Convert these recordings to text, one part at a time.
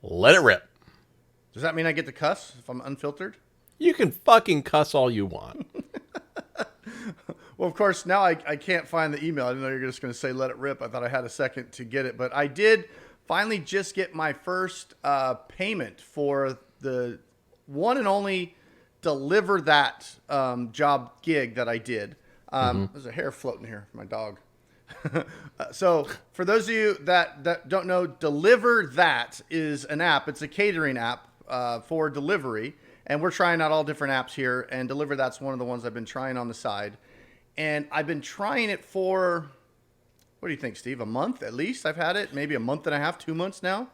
Let it rip. Does that mean I get to cuss if I'm unfiltered? You can fucking cuss all you want. Well, of course, now I can't find the email. I didn't know you were just going to say let it rip. I thought I had a second to get it. But I did finally just get my first payment for the one and only DeliverThat job gig that I did. There's a hair floating here for my dog. So for those of you that don't know, DeliverThat is an app. It's a catering app for delivery. And we're trying out all different apps here. And DeliverThat's one of the ones I've been trying on the side. And I've been trying it for, what do you think, Steve? A month at least? I've had it maybe a month and a half, 2 months now.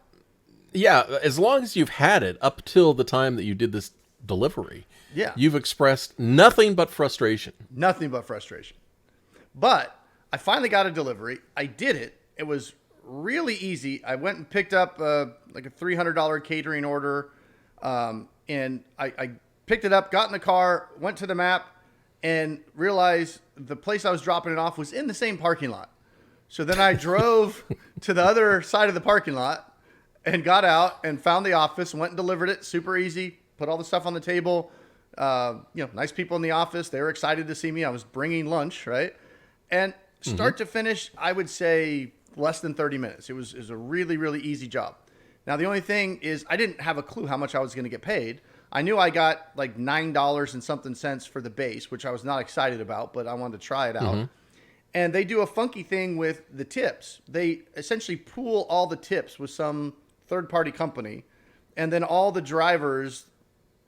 Yeah, as long as you've had it up till the time that you did this delivery, you've expressed nothing but frustration. Nothing but frustration. But I finally got a delivery. I did it. It was really easy. I went and picked up like a $300 catering order. And I picked it up, got in the car, went to the map, and realized the place I was dropping it off was in the same parking lot. So then I drove to the other side of the parking lot and got out and found the office, went and delivered it. Super easy. Put all the stuff on the table. Nice people in the office. They were excited to see me. I was bringing lunch, right? And start to finish, I would say less than 30 minutes. It was a really, really easy job. Now, the only thing is I didn't have a clue how much I was going to get paid. I knew I got like $9 and something cents for the base, which I was not excited about, but I wanted to try it out. And they do a funky thing with the tips. They essentially pool all the tips with some third-party company, and then all the drivers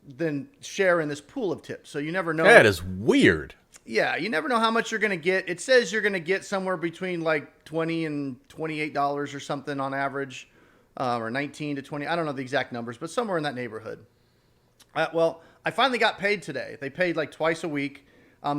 then share in this pool of tips. So you never know. That is weird. Yeah, you never know how much you're going to get. It says you're going to get somewhere between like $20 and $28 or something on average, or 19 to 20. I don't know the exact numbers, but somewhere in that neighborhood. Well, I finally got paid today. They paid like twice a week.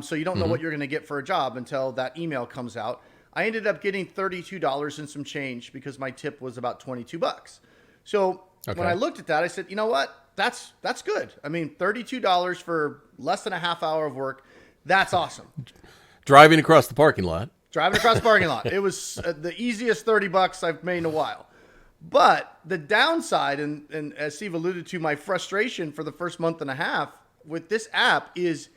So you don't know what you're going to get for a job until that email comes out. I ended up getting $32 and some change because my tip was about $22. So when I looked at that, I said, you know what? That's good. I mean, $32 for less than a half hour of work. That's awesome. Driving across the parking lot. It was the easiest $30 I've made in a while. But the downside, and as Steve alluded to, my frustration for the first month and a half with this app is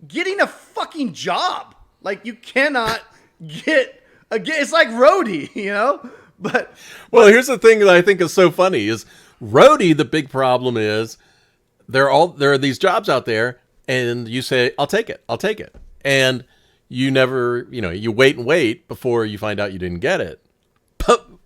getting a fucking job. Like, you cannot get it's like Roadie, you know? But here's the thing that I think is so funny is Roadie, the big problem is there are these jobs out there and you say, I'll take it. And you never, you wait and wait before you find out you didn't get it.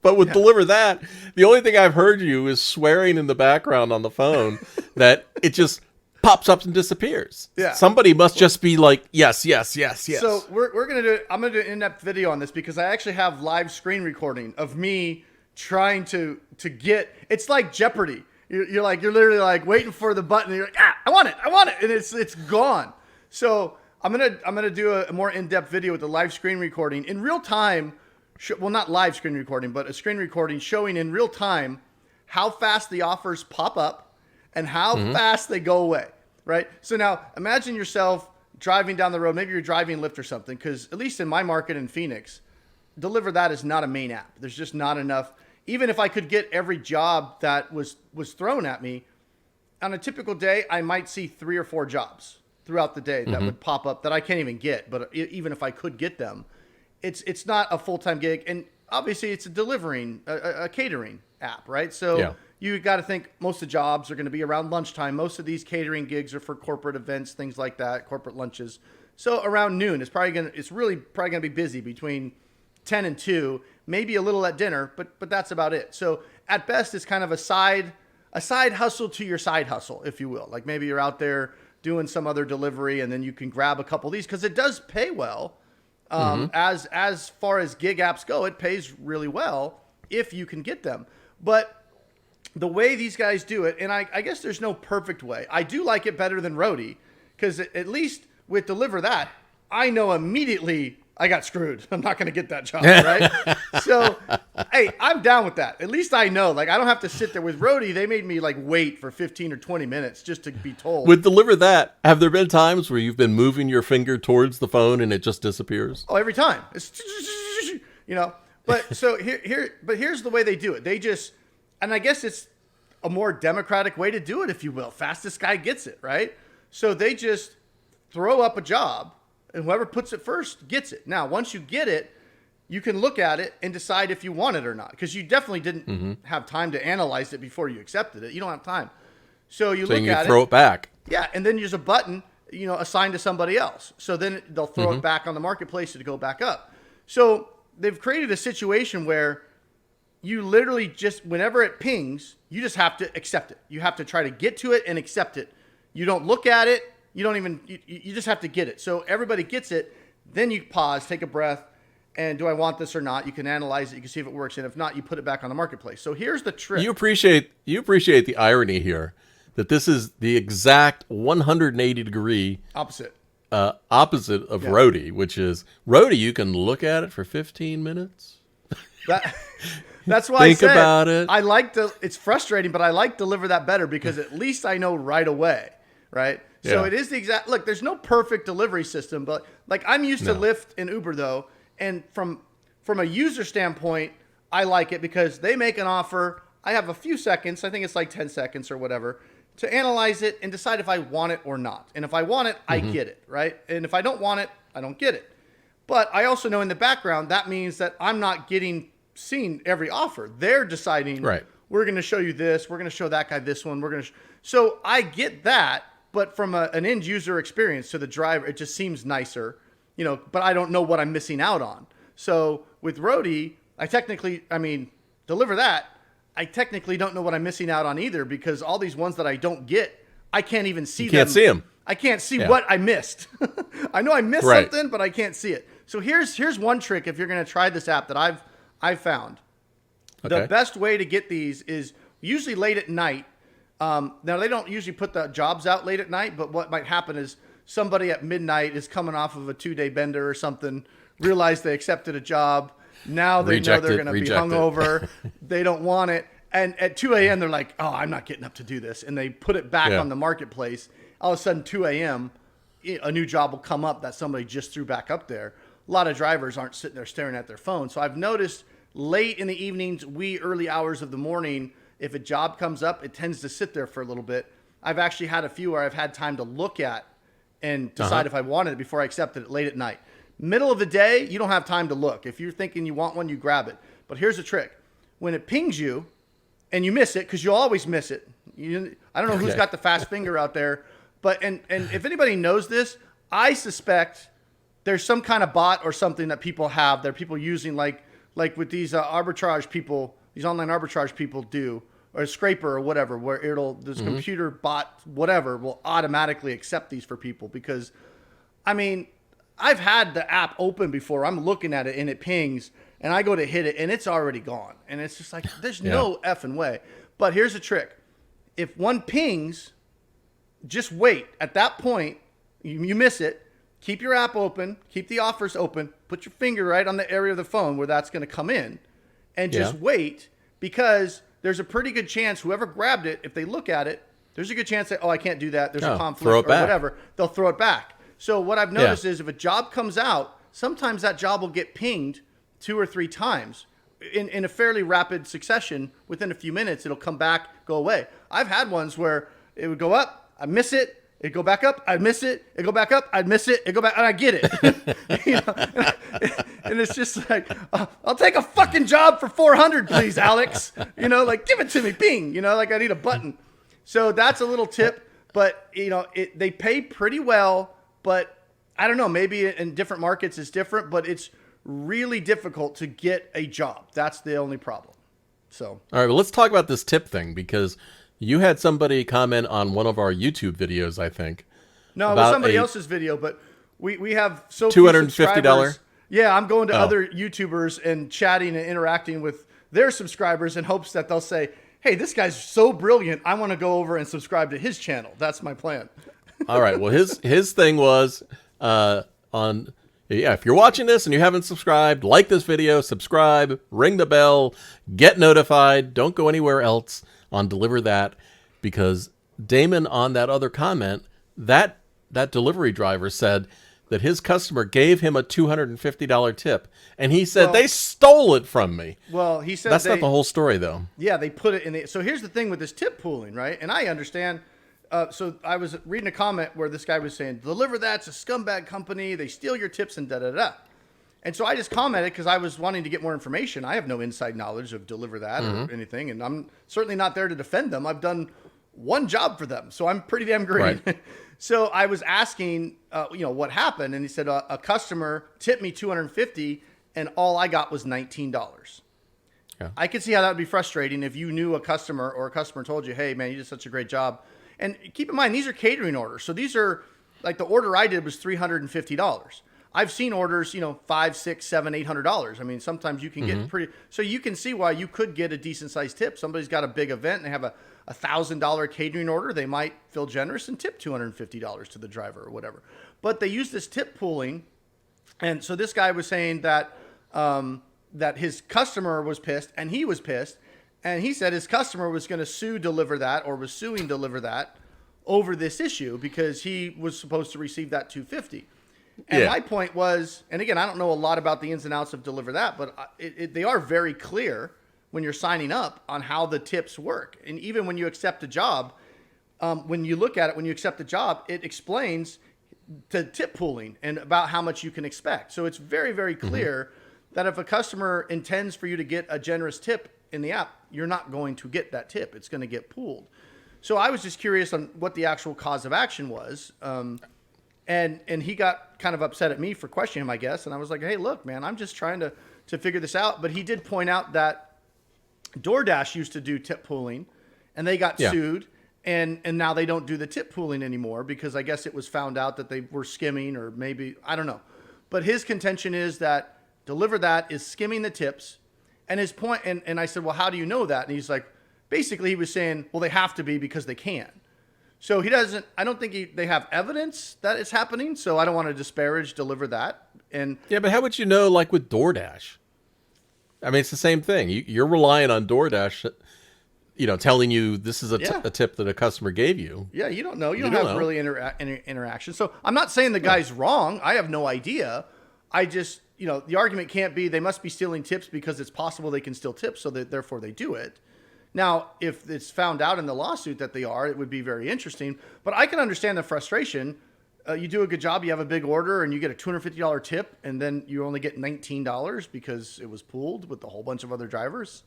But with DeliverThat, the only thing I've heard you is swearing in the background on the phone that it just pops up and disappears. Yeah. Somebody must just be like, yes. So I'm going to do an in-depth video on this because I actually have live screen recording of me trying to get, it's like Jeopardy. You're literally like waiting for the button and you're like, I want it. And it's gone. So I'm going to do a more in-depth video with the live screen recording in real time. Well, not live screen recording, but a screen recording showing in real time how fast the offers pop up and how fast they go away, right? So now imagine yourself driving down the road. Maybe you're driving Lyft or something, because at least in my market in Phoenix, DeliverThat is not a main app. There's just not enough. Even if I could get every job that was thrown at me, on a typical day, I might see 3 or 4 jobs throughout the day that would pop up that I can't even get. But even if I could get them, it's not a full-time gig. And obviously it's a catering app, right? So you got to think most of the jobs are going to be around lunchtime. Most of these catering gigs are for corporate events, things like that, corporate lunches. So around noon, it's really probably going to be busy between 10 and 2, maybe a little at dinner, but that's about it. So at best, it's kind of a side hustle to your side hustle, if you will. Like maybe you're out there doing some other delivery and then you can grab a couple of these because it does pay well. As far as gig apps go, it pays really well if you can get them. But the way these guys do it, and I guess there's no perfect way. I do like it better than Roadie because at least with DeliverThat, I know immediately I got screwed. I'm not going to get that job, right? So, hey, I'm down with that. At least I know. Like, I don't have to sit there with Roadie. They made me, like, wait for 15 or 20 minutes just to be told. With DeliverThat, have there been times where you've been moving your finger towards the phone and it just disappears? Oh, every time. It's, But so here's the way they do it. They just, and I guess it's a more democratic way to do it, if you will. Fastest guy gets it, right? So they just throw up a job, and whoever puts it first gets it. Now, once you get it, you can look at it and decide if you want it or not, because you definitely didn't have time to analyze it before you accepted it. You don't have time. So you look at it. Throw it back. Yeah, and then there's a button, assigned to somebody else. So then they'll throw it back on the marketplace to go back up. So they've created a situation where you literally just, whenever it pings, you just have to accept it. You have to try to get to it and accept it. You don't look at it. You don't even, you just have to get it. So everybody gets it. Then you pause, take a breath, and do I want this or not? You can analyze it. You can see if it works. And if not, you put it back on the marketplace. So here's the trick. You appreciate the irony here, that this is the exact 180 degree opposite of Roadie, which is Roadie. You can look at it for 15 minutes. That's why Think about it. I like it's frustrating, but I like DeliverThat better because at least I know right away, right? Yeah. So it is the exact, look, there's no perfect delivery system, but like I'm used to Lyft and Uber though. And from a user standpoint, I like it because they make an offer. I have a few seconds, I think it's like 10 seconds or whatever, to analyze it and decide if I want it or not. And if I want it, I get it, right? And if I don't want it, I don't get it. But I also know in the background, that means that I'm not seeing every offer. They're deciding, right, we're going to show you this, we're going to show that guy this one, so I get that, but from an end user experience to the driver, it just seems nicer, but I don't know what I'm missing out on. So with Roadie, DeliverThat, I technically don't know what I'm missing out on either, because all these ones that I don't get, I can't even see them. You can't see them. I can't see what I missed. I know I missed something, but I can't see it. So here's one trick if you're going to try this app that I've found. Okay. The best way to get these is usually late at night. Now, they don't usually put the jobs out late at night, but what might happen is somebody at midnight is coming off of a 2-day bender or something, realize they accepted a job. Now they know they're going to be hungover. They don't want it. And at 2 a.m., they're like, oh, I'm not getting up to do this. And they put it back on the marketplace. All of a sudden, 2 a.m., a new job will come up that somebody just threw back up there. A lot of drivers aren't sitting there staring at their phone. So I've noticed late in the evenings, early hours of the morning, if a job comes up, it tends to sit there for a little bit. I've actually had a few where I've had time to look at and decide if I wanted it before I accepted it late at night. Middle of the day, you don't have time to look. If you're thinking you want one, you grab it. But here's the trick. When it pings you and you miss it, because you'll always miss it. I don't know who's got the fast finger out there, but and if anybody knows this, I suspect there's some kind of bot or something that people have. They're people using like with these arbitrage people, these online arbitrage people do, or a scraper or whatever, where this computer bot, whatever, will automatically accept these for people. Because, I've had the app open before. I'm looking at it and it pings and I go to hit it and it's already gone. And it's just like, there's no effing way. But here's the trick. If one pings, just wait. At that point, you miss it. Keep your app open. Keep the offers open. Put your finger right on the area of the phone where that's going to come in. And just wait, because there's a pretty good chance whoever grabbed it, if they look at it, there's a good chance that, I can't do that. There's a conflict or whatever. They'll throw it back. So what I've noticed is if a job comes out, sometimes that job will get pinged 2 or 3 times in a fairly rapid succession. Within a few minutes, it'll come back, go away. I've had ones where it would go up, I miss it, it'd go back up, I'd miss it, it'd go back up, I'd miss it, it'd go back, and I get it. And it's just like, I'll take a fucking job for 400, please, Alex. Give it to me, bing. I need a button. So that's a little tip, but they pay pretty well. But I don't know, maybe in different markets it's different, but it's really difficult to get a job. That's the only problem. So, all right, well, let's talk about this tip thing, because you had somebody comment on one of our YouTube videos, I think. No, it was somebody else's video, but we have so few $250. Yeah, I'm going to other YouTubers and chatting and interacting with their subscribers in hopes that they'll say, hey, this guy's so brilliant, I want to go over and subscribe to his channel. That's my plan. All right. Well, his thing was if you're watching this and you haven't subscribed, like this video, subscribe, ring the bell, get notified. Don't go anywhere else on DeliverThat, because Damon, on that other comment, that delivery driver said that his customer gave him a $250 tip, and he said Well- they stole it from me. Well, he said That's not the whole story, though. Yeah, they put it in the. So here's the thing with this tip pooling, right? And I understand. So I was reading a comment where this guy was saying, DeliverThat's a scumbag company. They steal your tips and da-da-da. And so I just commented because I was wanting to get more information. I have no inside knowledge of DeliverThat or anything, and I'm certainly not there to defend them. I've done one job for them, so I'm pretty damn green. Right. So I was asking, what happened, and he said a customer tipped me $250, and all I got was $19. Yeah. I could see how that would be frustrating if you knew a customer or a customer told you, hey, man, you did such a great job. And keep in mind, these are catering orders. So these are like the order I did was $350. I've seen orders, $500, $600, $700, $800. I mean, sometimes you can get pretty. So you can see why you could get a decent sized tip. Somebody's got a big event and they have a $1,000 catering order. They might feel generous and tip $250 to the driver or whatever. But they use this tip pooling. And so this guy was saying that that his customer was pissed and he was pissed. And he said his customer was going to sue DeliverThat or was suing DeliverThat over this issue because he was supposed to receive that $250. And my point was, and again, I don't know a lot about the ins and outs of DeliverThat, but they are very clear when you're signing up on how the tips work. And even when you accept a job, when you look at it, when you accept the job, it explains the tip pooling and about how much you can expect. So it's very, very clear that if a customer intends for you to get a generous tip in the app, you're not going to get that tip. It's going to get pooled. So I was just curious on what the actual cause of action was. And he got kind of upset at me for questioning him, I guess. And I was like, hey, look, man, I'm just trying to figure this out. But he did point out that DoorDash used to do tip pooling and they got sued. And now they don't do the tip pooling anymore because I guess it was found out that they were skimming or maybe, I don't know. But his contention is that DeliverThat is skimming the tips. And his point, and I said, well, how do you know that? And he's like, basically he was saying, well, they have to be because they can. So he doesn't, I don't think they have evidence that it's happening. So I don't want to disparage DeliverThat. And yeah, but how would you know, like with DoorDash? I mean, it's the same thing. You're relying on DoorDash, telling you this is a tip that a customer gave you. Yeah, you don't know. You don't have really interaction. So I'm not saying the guy's wrong. I have no idea. I just, the argument can't be they must be stealing tips because it's possible they can steal tips, so that therefore they do it. Now, if it's found out in the lawsuit that they are, it would be very interesting. But I can understand the frustration. You do a good job, you have a big order, and you get a $250 tip, and then you only get $19 because it was pooled with a whole bunch of other drivers.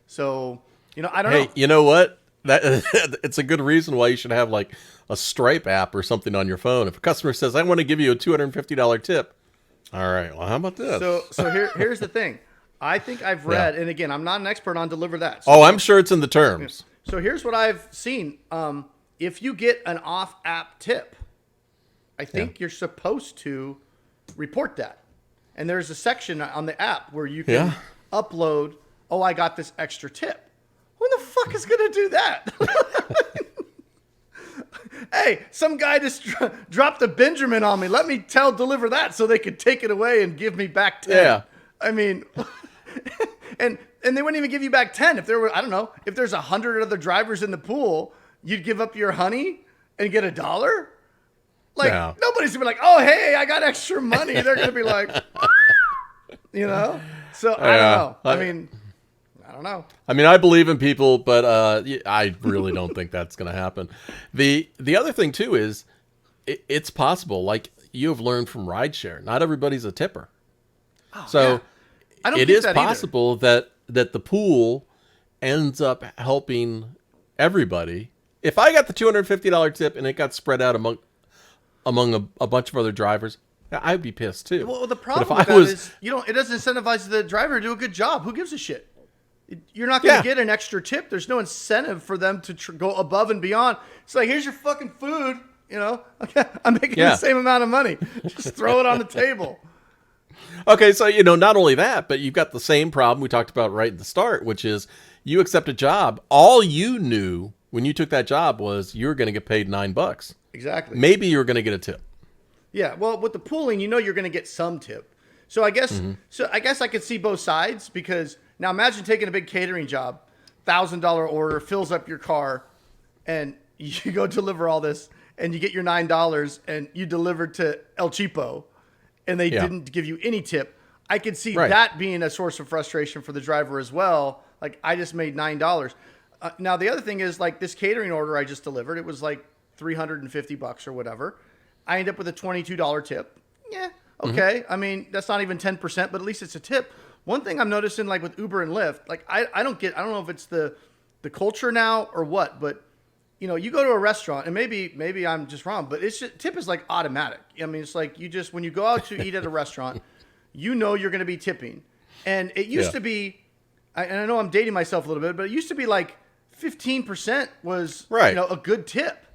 So, I don't know. Hey, you know what? That it's a good reason why you should have like a Stripe app or something on your phone. If a customer says, I want to give you a $250 tip. All right, well, how about this? So here's the thing. I think I've read, and again, I'm not an expert on DeliverThat. So I'm sure it's in the terms. So here's what I've seen. If you get an off-app tip, I think you're supposed to report that. And there's a section on the app where you can upload, I got this extra tip. Who the fuck is going to do that? Hey, some guy just dropped a Benjamin on me. Let me tell DeliverThat so they could take it away and give me back 10. Yeah. I mean, and they wouldn't even give you back 10. If there were, I don't know, if there's 100 other drivers in the pool, you'd give up your honey and get $1? Like, nobody's gonna be like, oh, hey, I got extra money. They're gonna be like, So I don't know. I mean, I don't know. I mean, I believe in people, but I really don't think that's going to happen. The other thing, too, is it's possible. Like, you have learned from rideshare. Not everybody's a tipper. Oh, so I don't it think is that possible that the pool ends up helping everybody. If I got the $250 tip and it got spread out among a bunch of other drivers, I'd be pissed, too. Well, the problem with that is, it doesn't incentivize the driver to do a good job. Who gives a shit? You're not going to get an extra tip. There's no incentive for them to go above and beyond. It's like, here's your fucking food. I'm making the same amount of money. Just throw it on the table. Okay, so, not only that, but you've got the same problem we talked about right at the start, which is you accept a job. All you knew when you took that job was you were going to get paid $9. Exactly. Maybe you were going to get a tip. Yeah, well, with the pooling, you're going to get some tip. So I guess I could see both sides because now imagine taking a big catering job, $1,000 order, fills up your car, and you go deliver all this, and you get your $9 and you delivered to El Cheapo and they didn't give you any tip, I could see that being a source of frustration for the driver as well. Like, I just made $9. Now, the other thing is, like, this catering order I just delivered, it was like $350 or whatever. I end up with a $22 tip. Yeah, okay. I mean, that's not even 10%, but at least it's a tip. One thing I'm noticing, like with Uber and Lyft, like I don't know if it's the culture now or what, but you know, you go to a restaurant and maybe I'm just wrong, but it's just, tip is like automatic. I mean, it's like when you go out to eat at a restaurant, you know you're going to be tipping. And it used to be, and I know I'm dating myself a little bit, but it used to be like 15% was you know, a good tip.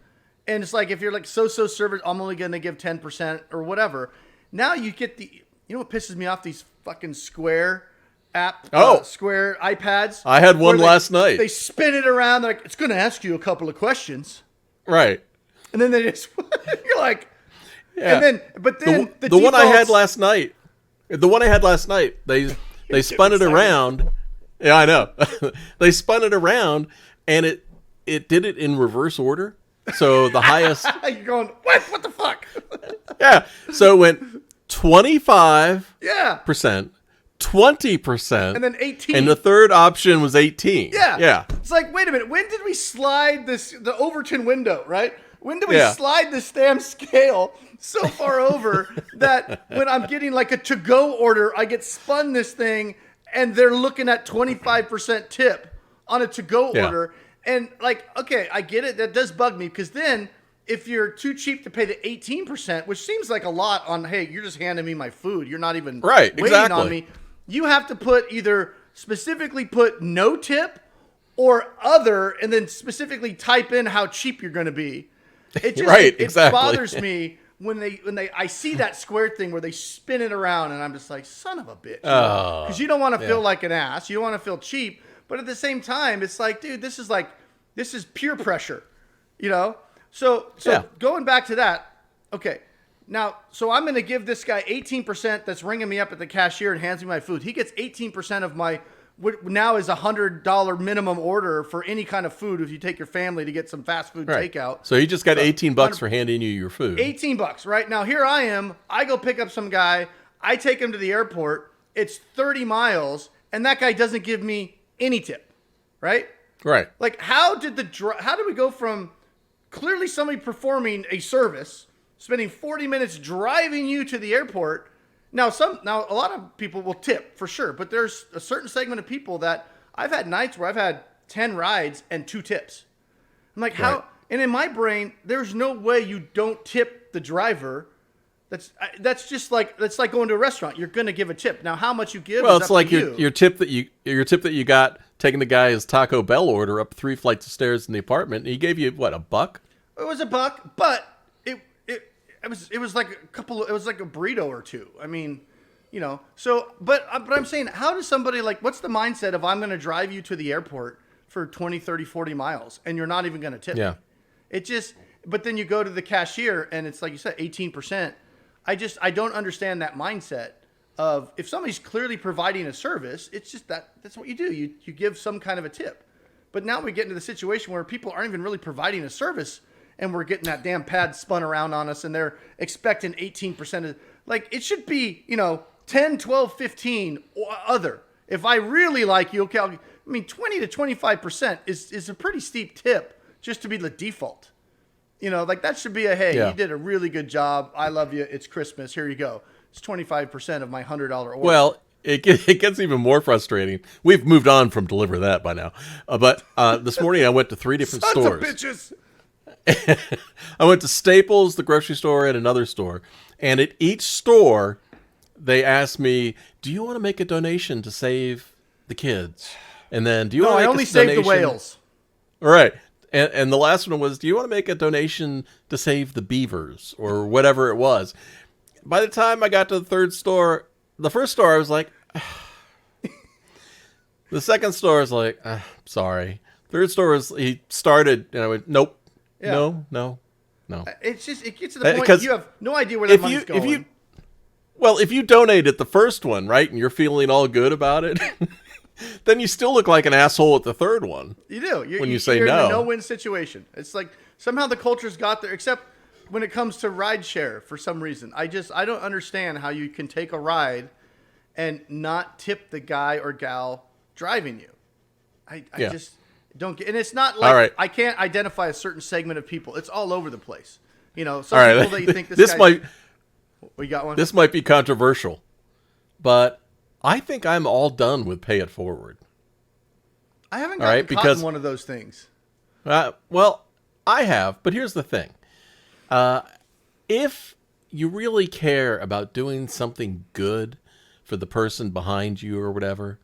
And it's like, if you're like so-so service, I'm only going to give 10% or whatever. Now you get you know what pisses me off? These fucking Square app, Square iPads. I had one last night. They spin it around. They're like, it's going to ask you a couple of questions. Right. And then they just, you're like, and then, but then the one I had last night, they spun it around. Yeah, I know. They spun it around and it did it in reverse order. So the highest. You're going, what the fuck? Yeah. So it went 25%, 20%, and then 18%. And the third option was 18%. Yeah. It's like, wait a minute. When did we slide the Overton window, right? When did we slide this damn scale so far over that when I'm getting like a to-go order, I get spun this thing and they're looking at 25% tip on a to-go order. And like, okay, I get it. That does bug me because then if you're too cheap to pay the 18%, which seems like a lot on, hey, you're just handing me my food. You're not even waiting on me. You have to either specifically put no tip or other, and then specifically type in how cheap you're going to be. It just, it bothers me when I see that Square thing where they spin it around and I'm just like, son of a bitch. Because you don't want to feel like an ass. You don't want to feel cheap. But at the same time, it's like, dude, this is peer pressure, you know? So going back to that, okay. Now, so I'm going to give this guy 18% that's ringing me up at the cashier and hands me my food. He gets 18% of my, what now is $100 minimum order for any kind of food if you take your family to get some fast food takeout. So he just got $18 for handing you your food. $18, right? Now, here I am. I go pick up some guy. I take him to the airport. It's 30 miles, and that guy doesn't give me any tip, right? Right. Like, how did we go from clearly somebody performing a service, spending 40 minutes driving you to the airport? Now, a lot of people will tip for sure, but there's a certain segment of people that I've had nights where I've had 10 rides and 2 tips. I'm like, how? Right. And in my brain, there's no way you don't tip the driver. That's just like, that's like going to a restaurant. You're going to give a tip. Now, how much you give? Well, is it's up like to your tip that you got taking the guy's Taco Bell order up 3 flights of stairs in the apartment. And he gave you what, $1? It was $1, but it was like it was like a burrito or two. I mean, you know. So, but I'm saying, how does somebody like? What's the mindset of I'm going to drive you to the airport for 20, 30, 40 miles and you're not even going to tip me? It just. But then you go to the cashier and it's like you said, 18%. I don't understand that mindset of if somebody's clearly providing a service, it's just that's what you do. You give some kind of a tip. But now we get into the situation where people aren't even really providing a service and we're getting that damn pad spun around on us and they're expecting 18% of, like, it should be, 10, 12, 15 or other. If I really like you, okay, 20 to 25% is a pretty steep tip just to be the default. Like that should be you did a really good job. I love you. It's Christmas. Here you go. It's 25% of my $100 order. Well, it gets even more frustrating. We've moved on from DeliverThat by now. But this morning I went to 3 different Sons stores. Of bitches. I went to Staples, the grocery store, and another store. And at each store, they asked me, do you want to make a donation to save the kids? And then, do you want to make I only save the whales. All right. And the last one was, do you want to make a donation to save the beavers or whatever it was? By the time I got to the third store, the first store, I was like, the second store is like, sorry. Third store he started, and I went, nope, no. It's just, it gets to the point you have no idea where that money's going. If you donate at the first one, right, and you're feeling all good about it, then you still look like an asshole at the third one. You do. When you say you're no. in a no-win situation. It's like somehow the culture's got there, except when it comes to rideshare for some reason. I don't understand how you can take a ride and not tip the guy or gal driving you. I just don't get, and it's not like, all right. I can't identify a certain segment of people. It's all over the place. You know, some All right. people that you think this might, we got one. This might be controversial, but I think I'm all done with pay it forward. I haven't gotten caught in one of those things. Well, I have, but here's the thing. If you really care about doing something good for the person behind you or whatever,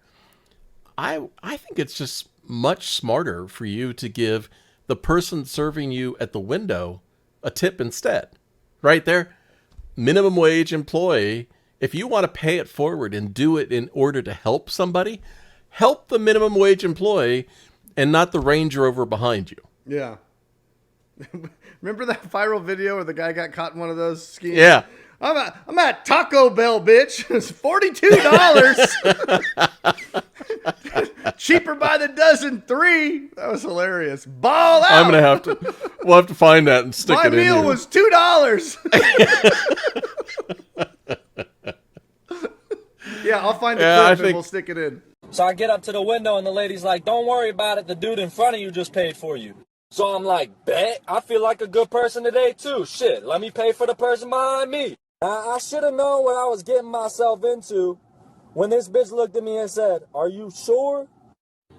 I think it's just much smarter for you to give the person serving you at the window a tip instead. Right there, minimum wage employee, if you want to pay it forward and do it in order to help somebody, help the minimum wage employee and not the Range Rover behind you. Yeah. Remember that viral video where the guy got caught in one of those schemes? Yeah. I'm at Taco Bell, bitch. It's $42. Cheaper by the dozen, 3. That was hilarious. Ball out. We'll have to find that and stick it in here. My meal was $2. Yeah, I'll find the clip and we'll stick it in. So I get up to the window and the lady's like, don't worry about it. The dude in front of you just paid for you. So I'm like, bet. I feel like a good person today too. Shit, let me pay for the person behind me. I should have known what I was getting myself into when this bitch looked at me and said, are you sure?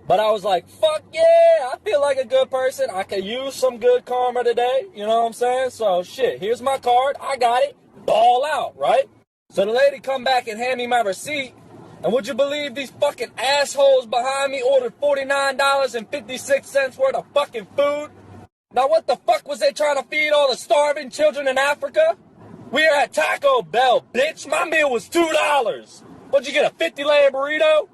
But I was like, fuck yeah, I feel like a good person. I could use some good karma today. You know what I'm saying? So shit, here's my card. I got it. Ball out, right? So the lady come back and hand me my receipt. And would you believe these fucking assholes behind me ordered $49.56 worth of fucking food? Now what the fuck was they trying to feed all the starving children in Africa? We are at Taco Bell, bitch. My meal was $2. What'd you get, a 50-layer burrito?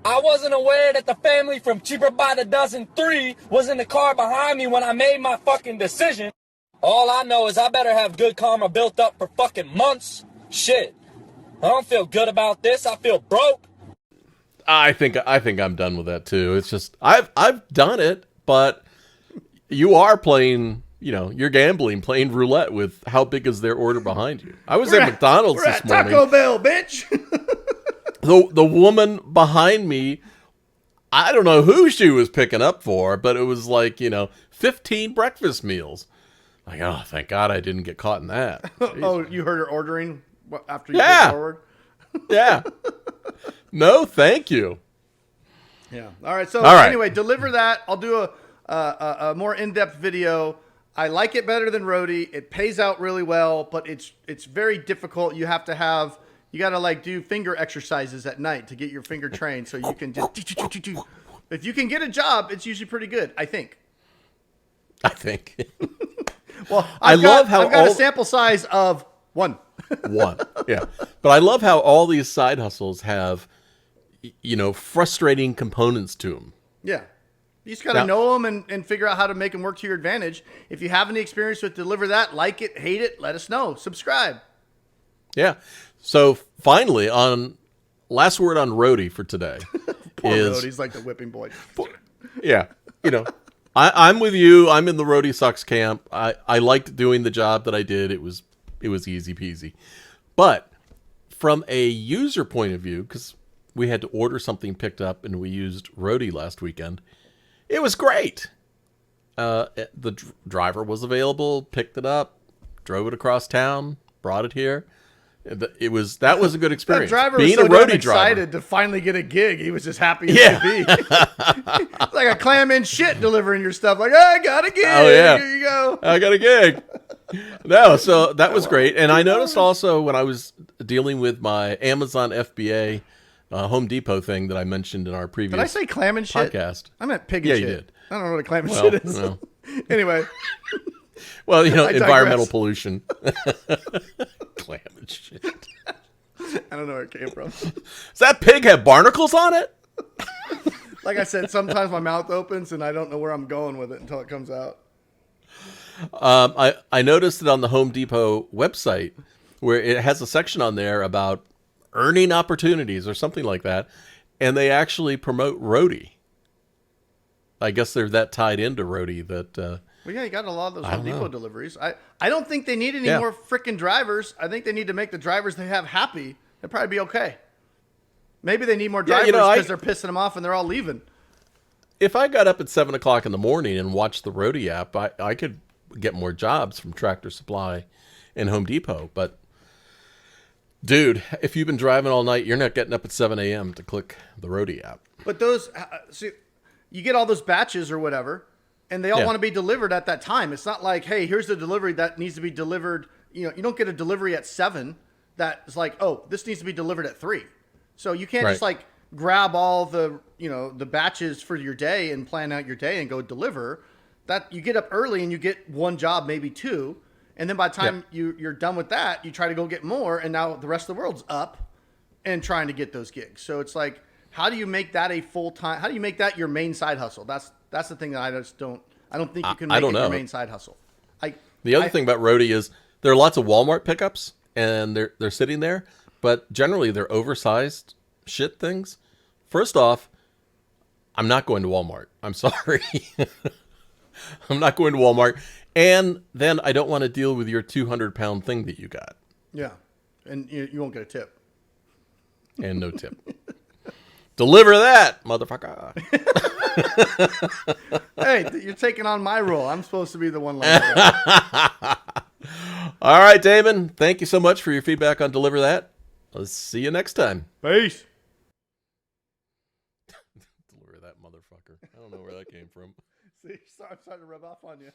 I wasn't aware that the family from Cheaper by the Dozen 3 was in the car behind me when I made my fucking decision. All I know is I better have good karma built up for fucking months. Shit. I don't feel good about this. I feel broke. I think I'm done with that too. It's just I've done it, but you are playing, you're gambling, playing roulette with how big is their order behind you. I was at McDonald's this morning. Taco Bell, bitch. The woman behind me, I don't know who she was picking up for, but it was like, 15 breakfast meals. Like, oh, thank God I didn't get caught in that. Oh, you heard her ordering after you went forward? Yeah. No, thank you. Yeah. All right. So anyway, DeliverThat. I'll do a more in-depth video. I like it better than Roadie. It pays out really well, but it's very difficult. You got to like do finger exercises at night to get your finger trained so you can just if you can get a job, it's usually pretty good, I think. Well, I've got a sample size of 1. Yeah. But I love how all these side hustles have, frustrating components to them. Yeah. You just got to know them and figure out how to make them work to your advantage. If you have any experience with DeliverThat, like it, hate it, let us know. Subscribe. Yeah. So finally, on last word on Roadie for today. Poor Roadie's like the whipping boy. Yeah. I'm with you. I'm in the Roadie sucks camp. I liked doing the job that I did. It was easy peasy. But from a user point of view, because we had to order something picked up and we used Roadie last weekend, it was great. The driver was available, picked it up, drove it across town, brought it here. That was a good experience. That driver Being was so a Roadie excited driver to finally get a gig. He was just happy as could be. Like a clam in shit delivering your stuff. Like, I got a gig. Oh yeah, here you go. I got a gig. No, so that was great. And I noticed also when I was dealing with my Amazon FBA Home Depot thing that I mentioned in our previous Did I say clam and shit? podcast. I meant pig and shit. Yeah, you did. I don't know what a clam and shit is. No. Anyway. Well, environmental pollution. Clam and shit. I don't know where it came from. Does that pig have barnacles on it? Like I said, sometimes my mouth opens and I don't know where I'm going with it until it comes out. I noticed it on the Home Depot website where it has a section on there about earning opportunities or something like that. and they actually promote Roadie. I guess they're that tied into Roadie that. Well, yeah, you got a lot of those I Home don't Depot know. deliveries. I don't think they need any Yeah. more freaking drivers. I think they need to make the drivers they have happy. They'd probably be okay. Maybe they need more Yeah, drivers you know, because they're pissing them off and they're all leaving. If I got up at 7:00 in the morning and watched the Roadie app, I could get more jobs from Tractor Supply and Home Depot. But, dude, if you've been driving all night, you're not getting up at 7 a.m. to click the Roadie app. But those, see, you get all those batches or whatever, and they all Yeah. want to be delivered at that time. It's not like, hey, here's the delivery that needs to be delivered. You know, you don't get a delivery at 7 that's like, oh, this needs to be delivered at 3. So you can't Right. just like grab all the, you know, the batches for your day and plan out your day and go deliver. That you get up early and you get one job, maybe 2. And then by the time you're done with that, you try to go get more. And now the rest of the world's up and trying to get those gigs. So it's like, how do you make that a full-time, how do you make that your main side hustle? That's the thing that I don't think you can I make don't it your know. main side hustle. The other thing about Roadie is there are lots of Walmart pickups, and they're sitting there, but generally they're oversized shit things. First off, I'm not going to Walmart. I'm sorry. I'm not going to Walmart. And then I don't want to deal with your 200-pound thing that you got. Yeah. And you won't get a tip. And no tip. Deliver that, motherfucker. Hey, you're taking on my role. I'm supposed to be the one like All right, Damon. Thank you so much for your feedback on Deliver That. Let's see you next time. Peace. Deliver that, motherfucker. I don't know where that came from. See, I'm starting to rub off on you.